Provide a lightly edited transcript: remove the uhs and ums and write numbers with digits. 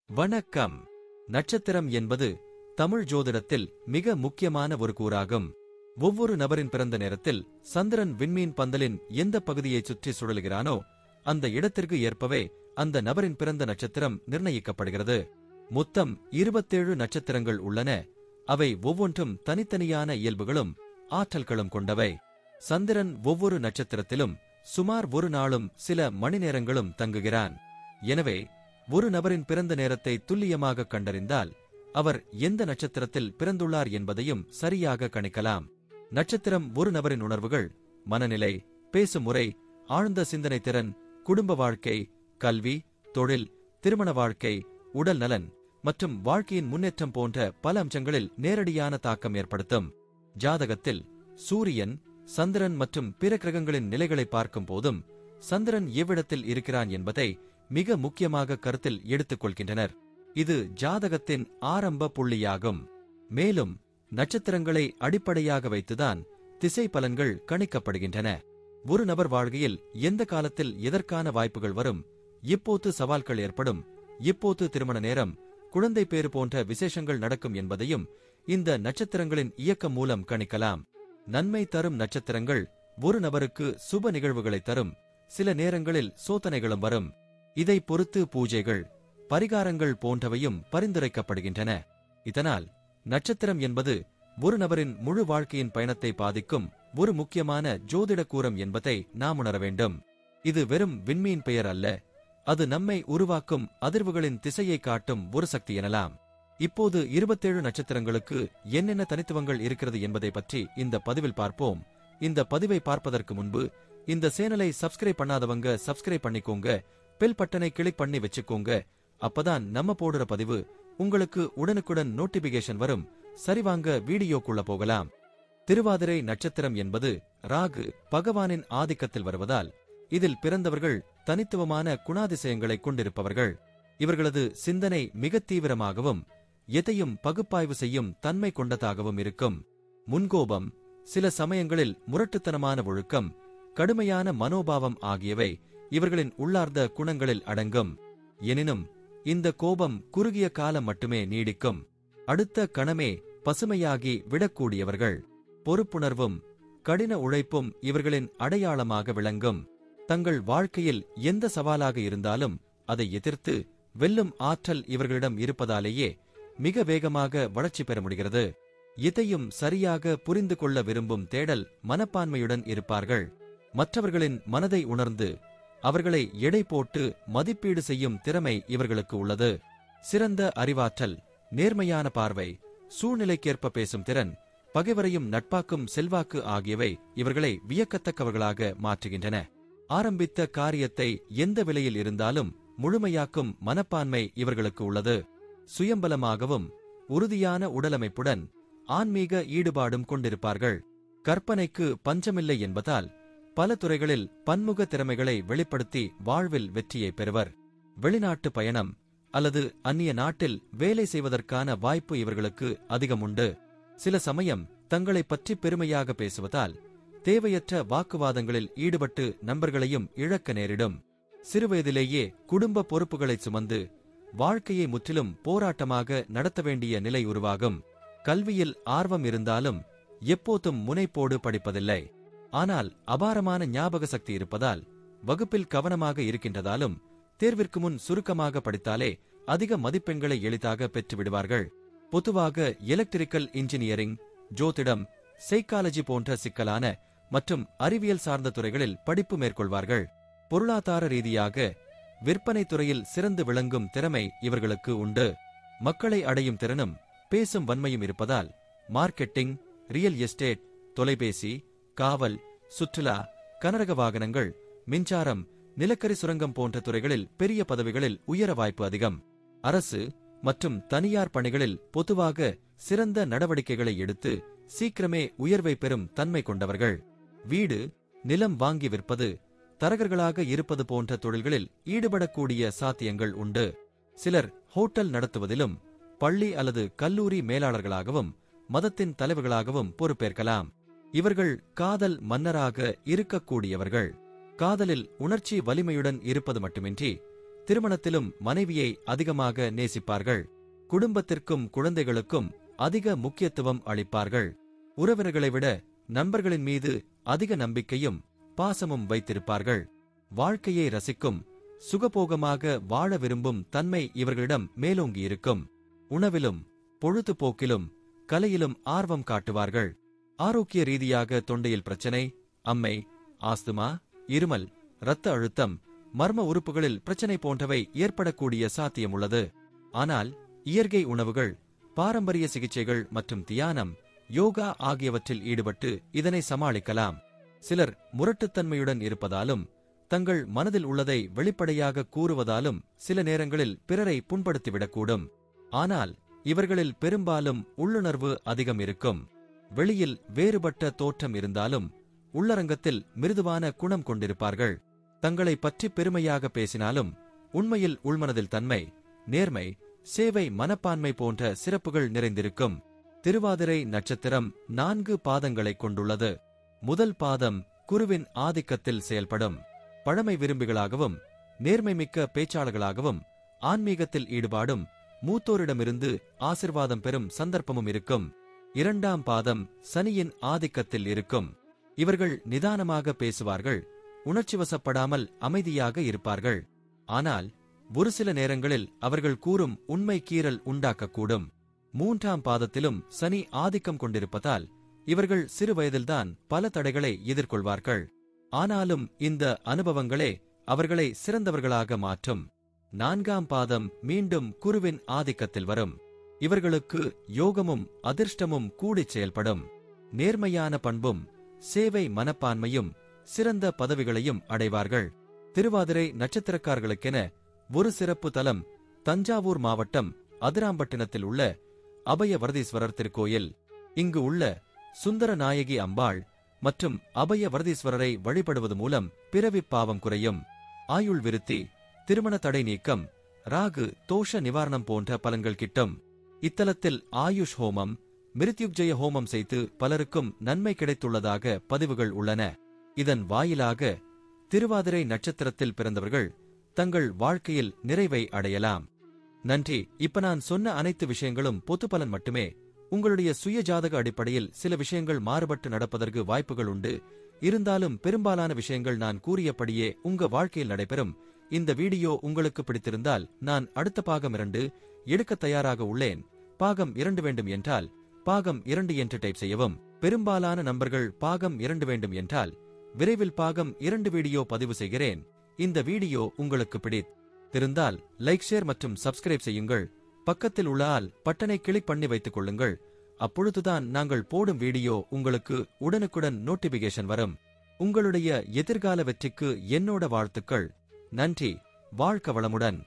வணக்கம். நட்சத்திரம் என்பது தமிழ் ஜோதிடத்தில் மிக முக்கியமான ஒரு கூறாகும். ஒவ்வொரு நபரின் பிறந்த நேரத்தில் சந்திரன் விண்மீன் பந்தலின் எந்த பகுதியைச் சுற்றி சுழலுகிறானோ அந்த இடத்திற்கு ஏற்பவே அந்த நபரின் பிறந்த நட்சத்திரம் நிர்ணயிக்கப்படுகிறது. மொத்தம் 27 நட்சத்திரங்கள் உள்ளன. அவை ஒவ்வொன்றும் தனித்தனியான இயல்புகளும் ஆற்றல்களும் கொண்டவை. சந்திரன் ஒவ்வொரு நட்சத்திரத்திலும் சுமார் ஒரு நாளும் சில மணி நேரங்களும் தங்குகிறான். எனவே ஒரு நபரின் பிறந்த நேரத்தை துல்லியமாக கண்டறிந்தால் அவர் எந்த நட்சத்திரத்தில் பிறந்துள்ளார் என்பதையும் சரியாக கணிக்கலாம். நட்சத்திரம் ஒரு நபரின் உணர்வுகள், மனநிலை, பேசும் முறை, ஆழ்ந்த சிந்தனை திறன், குடும்ப வாழ்க்கை, கல்வி, தொழில், திருமண வாழ்க்கை, உடல் நலன் மற்றும் வாழ்க்கையின் முன்னேற்றம் போன்ற பல அம்சங்களில் நேரடியான தாக்கம் ஏற்படுத்தும். ஜாதகத்தில் சூரியன், சந்திரன் மற்றும் பிற கிரகங்களின் நிலைகளை பார்க்கும் போதும் சந்திரன் எவ்விடத்தில் இருக்கிறான் என்பதை மிக முக்கியமாக கருத்தில் எடுத்துக் கொள்கின்றனர். இது ஜாதகத்தின் ஆரம்ப புள்ளியாகும். மேலும் நட்சத்திரங்களை அடிப்படையாக வைத்துதான் திசை பலன்கள் கணிக்கப்படுகின்றன. ஒரு நபர் வாழ்க்கையில் எந்த காலத்தில் எதற்கான வாய்ப்புகள் வரும், எப்போது சவால்கள் ஏற்படும், எப்போது திருமண நேரம், குழந்தை பேறு போன்ற விசேஷங்கள் நடக்கும் என்பதையும் இந்த நட்சத்திரங்களின் இயக்கம் மூலம் கணிக்கலாம். நன்மை தரும் நட்சத்திரங்கள் ஒரு நபருக்கு சுப நிகழ்வுகளை தரும். சில நேரங்களில் சோதனைகளும் வரும். இதை பொறுத்து பூஜைகள், பரிகாரங்கள் போன்றவையும் பரிந்துரைக்கப்படுகின்றன. இதனால் நட்சத்திரம் என்பது ஒரு நபரின் முழு வாழ்க்கையின் பயணத்தை பாதிக்கும் ஒரு முக்கியமான ஜோதிட கூறம் என்பதை நாம் உணர வேண்டும். இது வெறும் விண்மீன் பெயர் அல்ல, அது நம்மை உருவாக்கும் அதிர்வுகளின் திசையை காட்டும் ஒரு சக்தி எனலாம். இப்போது 27 நட்சத்திரங்களுக்கு என்னென்ன தனித்துவங்கள் இருக்கிறது என்பதை பற்றி இந்த பதிவில் பார்ப்போம். இந்த பதிவை பார்ப்பதற்கு முன்பு இந்த சேனலை சப்ஸ்கிரைப் பண்ணாதவங்க சப்ஸ்கிரைப் பண்ணிக்கோங்க, பெல் பட்டனை கிளிக் பண்ணி வச்சுக்கோங்க. அப்பதான் நம்ம போடுற பதிவு உங்களுக்கு உடனுக்குடன் நோட்டிபிகேஷன் வரும். சரிவாங்க வீடியோக்குள்ள போகலாம். திருவாதிரை நட்சத்திரம் என்பது ராகு பகவானின் ஆதிக்கத்தில் வருவதால் இதில் பிறந்தவர்கள் தனித்துவமான குணாதிசயங்களை கொண்டிருப்பவர்கள். இவர்களது சிந்தனை மிக தீவிரமாகவும் எதையும் பகுப்பாய்வு செய்யும் தன்மை கொண்டதாகவும் இருக்கும். முன்கோபம், சில சமயங்களில் முரட்டுத்தனமான ஒழுக்கம், கடுமையான மனோபாவம் ஆகியவை இவர்களின் உள்ளார்ந்த குணங்களில் அடங்கும். எனினும் இந்த கோபம் குறுகிய காலம் மட்டுமே நீடிக்கும். அடுத்த கணமே பசுமையாகி விடக்கூடியவர்கள். பொறுப்புணர்வும் கடின உழைப்பும் இவர்களின் அடையாளமாக விளங்கும். தங்கள் வாழ்க்கையில் எந்த சவாலாக இருந்தாலும் அதை எதிர்த்து வெல்லும் ஆற்றல் இவர்களிடம் இருப்பதாலேயே மிக வேகமாக வளர்ச்சி பெற முடிகிறது. இதையும் சரியாக புரிந்து கொள்ள விரும்பும் தேடல் மனப்பான்மையுடன் இருப்பார்கள். மற்றவர்களின் மனதை உணர்ந்து அவர்களை எடை போட்டு மதிப்பீடு செய்யும் திறமை இவர்களுக்கு உள்ளது. சிறந்த அறிவாற்றல், நேர்மையான பார்வை, சூழ்நிலைக்கேற்ப பேசும் திறன், பகைவரையும் நட்பாக்கும் செல்வாக்கு ஆகியவை இவர்களை வியக்கத்தக்கவர்களாக மாற்றுகின்றன. ஆரம்பித்த காரியத்தை எந்த விலையில் இருந்தாலும் முழுமையாக்கும் மனப்பான்மை இவர்களுக்கு உள்ளது. சுயம்பலமாகவும் உறுதியான உடலமைப்புடன் ஆன்மீக ஈடுபாடும் கொண்டிருப்பார்கள். கற்பனைக்கு பஞ்சமில்லை என்பதால் பல துறைகளில் பன்முக திறமைகளை வெளிப்படுத்தி வாழ்வில் வெற்றியை பெறுவர். வெளிநாட்டு பயணம் அல்லது அந்நிய நாட்டில் வேலை செய்வதற்கான வாய்ப்பு இவர்களுக்கு அதிகம் உண்டு. சில சமயம் தங்களை பற்றி பெருமையாக பேசுவதால் தேவையற்ற வாக்குவாதங்களில் ஈடுபட்டு நண்பர்களையும் இழக்க நேரிடும். சிறுவயதிலேயே குடும்ப பொறுப்புகளை சுமந்து வாழ்க்கையை முற்றிலும் போராட்டமாக நடத்த வேண்டிய நிலை உருவாகும். கல்வியில் ஆர்வம் இருந்தாலும் எப்போதும் முனைப்போடு படிப்பதில்லை. ஆனால் அபாரமான ஞாபக சக்தி இருப்பதால் வகுப்பில் கவனமாக இருக்கின்றதாலும் தேர்விற்கு முன் சுருக்கமாக படித்தாலே அதிக மதிப்பெண்களை எளிதாக பெற்றுவிடுவார்கள். பொதுவாக எலக்ட்ரிக்கல் இன்ஜினியரிங், ஜோதிடம், சைக்காலஜி போன்ற சிக்கலான மற்றும் அறிவியல் சார்ந்த துறைகளில் படிப்பு மேற்கொள்வார்கள். பொருளாதார ரீதியாக விற்பனை துறையில் சிறந்து விளங்கும் திறமை இவர்களுக்கு உண்டு. மக்களை அடையும் திறனும் பேசும் வன்மையும் இருப்பதால் மார்க்கெட்டிங், ரியல் எஸ்டேட், தொலைபேசி, காவல், சுற்றுலா, கனரக வாகனங்கள், மின்சாரம், நிலக்கரி சுரங்கம் போன்ற துறைகளில் பெரிய பதவிகளில் உயர வாய்ப்பு அதிகம். அரசு மற்றும் தனியார் பணிகளில் பொதுவாக சிறந்த நடவடிக்கைகளை எடுத்து சீக்கிரமே உயர்வை பெறும் தன்மை கொண்டவர்கள். வீடு, நிலம் வாங்கி விற்பது, தரகர்களாக இருப்பது போன்ற தொழில்களில் ஈடுபடக்கூடிய சாத்தியங்கள் உண்டு. சிலர் ஹோட்டல் நடத்துவதிலும் பள்ளி அல்லது கல்லூரி மேலாளர்களாகவும் மதத்தின் தலைவர்களாகவும் பொறுப்பேற்கலாம். இவர்கள் காதல் மன்னராக இருக்கக்கூடியவர்கள். காதலில் உணர்ச்சி வலிமையுடன் இருப்பது மட்டுமின்றி திருமணத்திலும் மனைவியை அதிகமாக நேசிப்பார்கள். குடும்பத்திற்கும் குழந்தைகளுக்கும் அதிக முக்கியத்துவம் அளிப்பார்கள். உறவினர்களை விட நண்பர்களின் மீது அதிக நம்பிக்கையும் பாசமும் வைத்திருப்பார்கள். வாழ்க்கையை ரசிக்கும், சுகபோகமாக வாழ விரும்பும் தன்மை இவர்களிடம் மேலோங்கியிருக்கும். உணவிலும் பொழுதுபோக்கிலும் கலையிலும் ஆர்வம் காட்டுவார்கள். ஆரோக்கிய ரீதியாக தொண்டையில் பிரச்சனை, அம்மை, ஆஸ்துமா, இருமல், இரத்த அழுத்தம், மர்ம உறுப்புகளில் பிரச்சனை போன்றவை ஏற்படக்கூடிய சாத்தியம் உள்ளது. ஆனால் இயற்கை உணவுகள், பாரம்பரிய சிகிச்சைகள் மற்றும் தியானம், யோகா ஆகியவற்றில் ஈடுபட்டு இதனை சமாளிக்கலாம். சிலர் முரட்டுத்தன்மையுடன் இருப்பதாலும் தங்கள் மனதில் உள்ளதை வெளிப்படையாக கூறுவதாலும் சில நேரங்களில் பிறரை புண்படுத்திவிடக்கூடும். ஆனால் இவர்களில் பெரும்பாலும் உள்ளுணர்வு அதிகம் இருக்கும். வெளியில் வேறுபட்ட தோற்றம் இருந்தாலும் உள்ளரங்கத்தில் மிருதுவான குணம் கொண்டிருப்பார்கள். தங்களை பற்றி பெருமையாக பேசினாலும் உண்மையில் உள்மனதில் தன்மை, நேர்மை, சேவை மனப்பான்மை போன்ற சிறப்புகள் நிறைந்திருக்கும். திருவாதிரை நட்சத்திரம் 4 பாதங்களைக் கொண்டுள்ளது. முதல் பாதம் குருவின் ஆதிக்கத்தில் செயல்படும். பழமை விரும்பிகளாகவும் நேர்மைமிக்க பேச்சாளர்களாகவும் ஆன்மீகத்தில் ஈடுபாடும் மூத்தோரிடமிருந்து ஆசிர்வாதம் பெறும் சந்தர்ப்பமும் இருக்கும். இரண்டாம் பாதம் சனியின் ஆதிக்கத்தில் இருக்கும். இவர்கள் நிதானமாக பேசுவார்கள், உணர்ச்சிவசப்படாமல் அமைதியாக இருப்பார்கள். ஆனால் ஒரு சில நேரங்களில் அவர்கள் கூறும் உண்மை கீறல் உண்டாக்கக்கூடும். மூன்றாம் பாதத்திலும் சனி ஆதிக்கம் கொண்டிருப்பதால் இவர்கள் சிறு வயதில்தான் பல தடைகளை எதிர்கொள்வார்கள். ஆனாலும் இந்த அனுபவங்களே அவர்களை சிறந்தவர்களாக மாற்றும். நான்காம் பாதம் மீண்டும் குருவின் ஆதிக்கத்தில் வரும். இவர்களுக்கு யோகமும் அதிர்ஷ்டமும் கூடிச் செயல்படும். நேர்மையான பண்பும் சேவை மனப்பான்மையும் சிறந்த பதவிகளையும் அடைவார்கள். திருவாதிரை நட்சத்திரக்காரர்களுக்கென ஒரு சிறப்பு தலம் தஞ்சாவூர் மாவட்டம் அதிராம்பட்டினத்தில் உள்ள அபயவரதீஸ்வரர் திருக்கோயில். இங்கு உள்ள சுந்தர நாயகி அம்பாள் மற்றும் அபயவரதீஸ்வரரை வழிபடுவது மூலம் பிறவிப் பாவம் குறையும், ஆயுள் விருத்தி, திருமண தடை நீக்கம், ராகு தோஷ நிவாரணம் போன்ற பலன்கள் கிட்டும். இத்தலத்தில் ஆயுஷ் ஹோமம், மிருத்யுஜய ஹோமம் செய்து பலருக்கும் நன்மை கிடைத்துள்ளதாக பதிவுகள் உள்ளன. இதன் வாயிலாக திருவாதிரை நட்சத்திரத்தில் பிறந்தவர்கள் தங்கள் வாழ்க்கையில் நிறைவை அடையலாம். நன்றி. இப்ப நான் சொன்ன அனைத்து விஷயங்களும் பொதுப்பலன் மட்டுமே. உங்களுடைய சுய ஜாதக அடிப்படையில் சில விஷயங்கள் மாறுபட்டு நடப்பதற்கு வாய்ப்புகள் உண்டு. இருந்தாலும் பெரும்பாலான விஷயங்கள் நான் கூறியபடியே உங்க வாழ்க்கையில் நடைபெறும். இந்த வீடியோ உங்களுக்கு பிடித்திருந்தால் நான் அடுத்த பாகம் 2 எடுக்க தயாராக உள்ளேன். பாகம் 2 வேண்டும் என்றால் பாகம் 2 என்று டைப் செய்யவும். பெரும்பாலான நண்பர்கள் பாகம் 2 வேண்டும் என்றால் விரைவில் பாகம் 2 வீடியோ பதிவு செய்கிறேன். இந்த வீடியோ உங்களுக்கு பிடித்திருந்தால் லைக், ஷேர் மற்றும் சப்ஸ்கிரைப் செய்யுங்கள். பக்கத்தில் உள்ள ஆல் பட்டனை கிளிக் பண்ணி வைத்துக் கொள்ளுங்கள். அப்பொழுதுதான் நாங்கள் போடும் வீடியோ உங்களுக்கு உடனுக்குடன் நோட்டிபிகேஷன் வரும். உங்களுடைய எதிர்கால வெற்றிக்கு என்னோட வாழ்த்துக்கள். நன்றி. வாழ்க வளமுடன்.